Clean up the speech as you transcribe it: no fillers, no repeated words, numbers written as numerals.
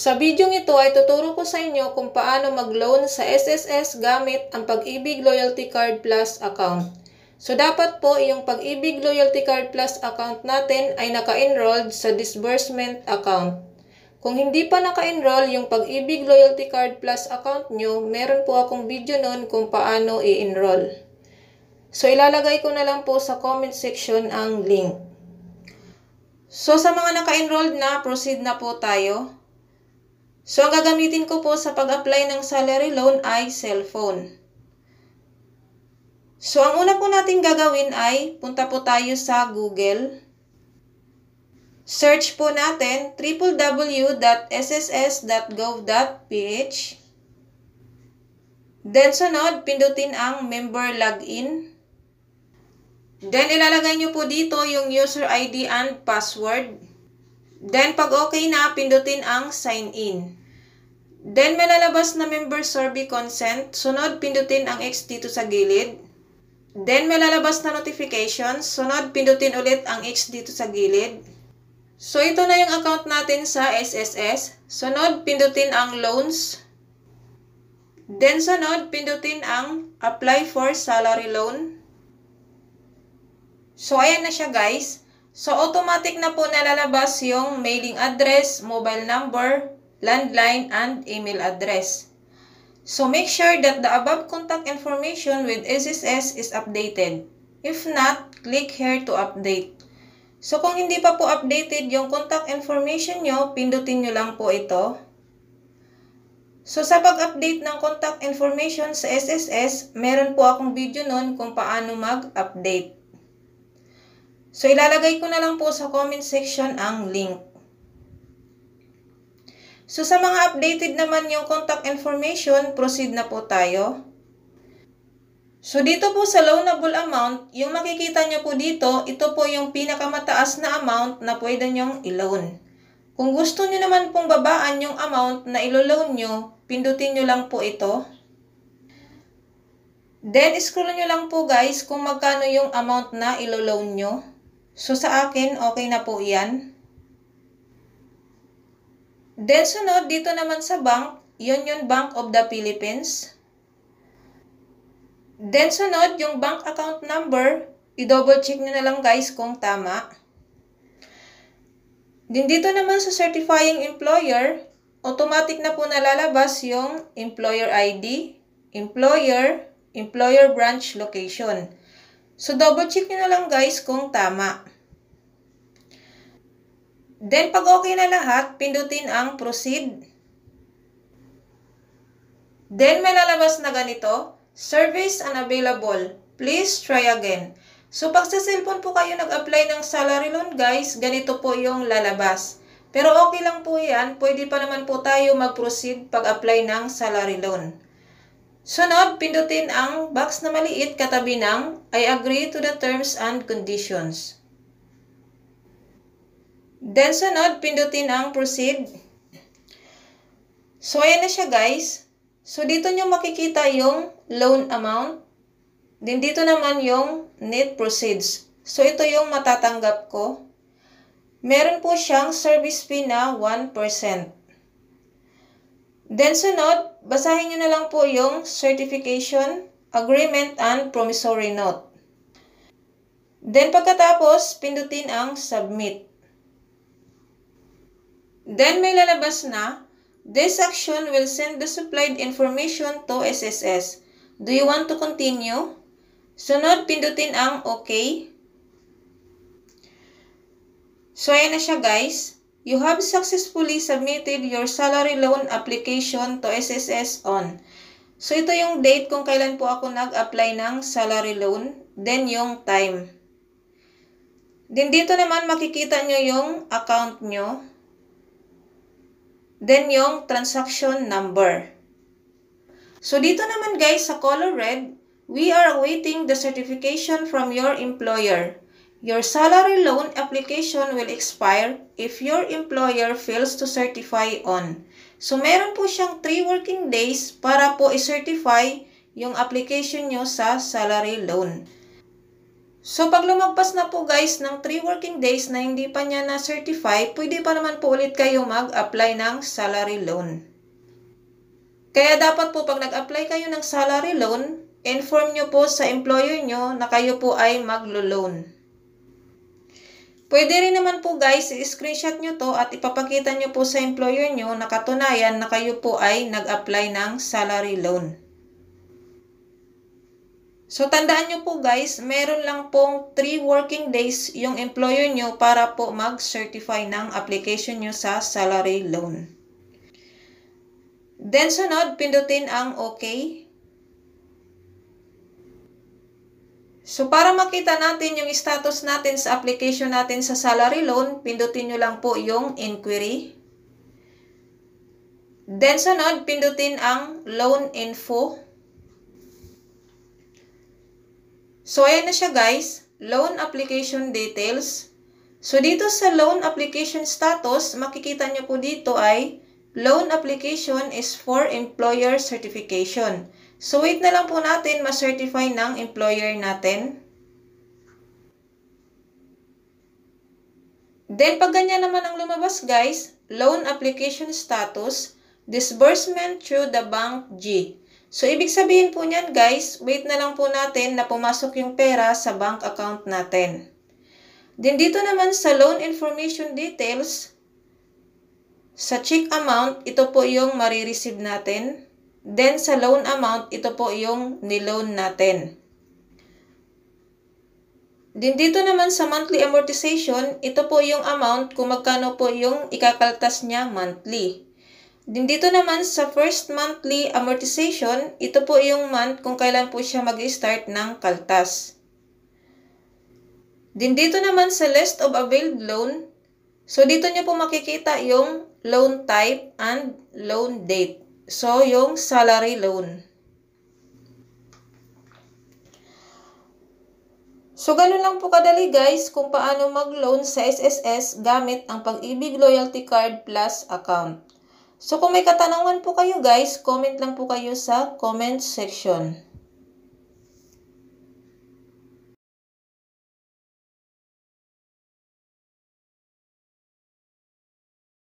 Sa bidyong ito ay tuturo ko sa inyo kung paano mag-loan sa SSS gamit ang Pag-ibig Loyalty Card Plus account. So dapat po yung Pag-ibig Loyalty Card Plus account natin ay naka-enrolled sa disbursement account. Kung hindi pa naka-enroll yung Pag-ibig Loyalty Card Plus account nyo, meron po akong video nun kung paano i-enroll. So ilalagay ko na lang po sa comment section ang link. So sa mga naka-enrolled na, proceed na po tayo. So ang gagamitin ko po sa pag-apply ng salary loan ay cellphone. So ang una po natin gagawin ay punta po tayo sa Google. Search po natin www.sss.gov.ph. Then sunod, pindutin ang member login. Then ilalagay nyo po dito yung user ID and password. Then pag okay na, pindutin ang sign in. Then may lalabas na member survey consent. Sunod, pindutin ang X dito sa gilid. Then may lalabas na notifications. Sunod, pindutin ulit ang X dito sa gilid. So ito na yung account natin sa SSS. Sunod, pindutin ang loans. Then sunod, pindutin ang apply for salary loan. So ayan na siya guys. So automatic na po nalalabas yung mailing address, mobile number, landline, and email address. So make sure that the above contact information with SSS is updated. If not, click here to update. So kung hindi pa po updated yung contact information nyo, pindutin nyo lang po ito. So sa pag-update ng contact information sa SSS, meron po akong video nun kung paano mag-update. So ilalagay ko na lang po sa comment section ang link. So sa mga updated naman yung contact information, proceed na po tayo. So dito po sa loanable amount, yung makikita nyo po dito, ito po yung pinakamataas na amount na pwede nyong i-loan. Kung gusto nyo naman pong babaan yung amount na ilo-loan nyo, pindutin nyo lang po ito. Then scroll nyo lang po guys kung magkano yung amount na ilo-loan nyo. So sa akin, okay na po yan. Then sunod, dito naman sa bank, Union Bank of the Philippines. Then sunod, yung bank account number, i-double check nyo na lang guys kung tama. Then dito naman sa certifying employer, automatic na po nalalabas yung employer ID, employer branch location. So double check nyo na lang guys kung tama. Then pag okay na lahat, pindutin ang proceed. Then may lalabas na ganito, service unavailable. Please try again. So pag sa cellphone po kayo nag-apply ng salary loan guys, ganito po yung lalabas. Pero okay lang po yan, pwede pa naman po tayo mag-proceed pag-apply ng salary loan. Sunod, pindutin ang box na maliit katabi ng I agree to the terms and conditions. Then sunod, pindutin ang proceed. So ayan na siya guys. So dito nyo makikita yung loan amount. Then dito naman yung net proceeds. So ito yung matatanggap ko. Meron po siyang service fee na 1%. Then sunod, basahin nyo na lang po yung certification, agreement, and promissory note. Then pagkatapos, pindutin ang submit. Then may lalabas na, this action will send the supplied information to SSS. Do you want to continue? Sunod, pindutin ang OK. So ayan na siya guys. You have successfully submitted your salary loan application to SSS on. So ito yung date kung kailan po ako nag-apply ng salary loan. Then yung time. Then dito naman makikita nyo yung account nyo. Then yung transaction number. So dito naman guys sa color red, we are awaiting the certification from your employer. Your salary loan application will expire if your employer fails to certify on. So meron po siyang 3 working days para po i-certify yung application nyo sa salary loan. So, pag lumagpas na po guys ng 3 working days na hindi pa niya na-certify, pwede pa naman po ulit kayo mag-apply ng salary loan. Kaya dapat po pag nag-apply kayo ng salary loan, inform nyo po sa employer nyo na kayo po ay maglo-loan. Pwede rin naman po guys, i-screenshot nyo to at ipapakita nyo po sa employer nyo na katunayan na kayo po ay nag-apply ng salary loan. So, tandaan nyo po guys, meron lang pong 3 working days yung employer nyo para po mag-certify ng application nyo sa salary loan. Then, sunod, pindutin ang OK. So, para makita natin yung status natin sa application natin sa salary loan, pindutin nyo lang po yung inquiry. Then, sunod, pindutin ang loan info. So, ayan na siya guys, loan application details. So, dito sa loan application status, makikita nyo po dito ay loan application is for employer certification. So, wait na lang po natin ma-certify ng employer natin. Then, pag ganyan naman ang lumabas guys, loan application status, disbursement through the bank G. So, ibig sabihin po niyan guys, wait na lang po natin na pumasok yung pera sa bank account natin. Then, dito naman sa loan information details, sa check amount, ito po yung marireceive natin. Then, sa loan amount, ito po yung niloan natin. Then, dito naman sa monthly amortization, ito po yung amount kung magkano po yung ikakaltas niya monthly. Then, dito naman sa first monthly amortization, ito po yung month kung kailan po siya mag-start ng kaltas. Then, dito naman sa list of availed loan, so dito nyo po makikita yung loan type and loan date. So, yung salary loan. So, ganun lang po kadali guys kung paano mag-loan sa SSS gamit ang Pag-ibig Loyalty Card Plus account. So, kung may katanungan po kayo guys, comment lang po kayo sa comment section.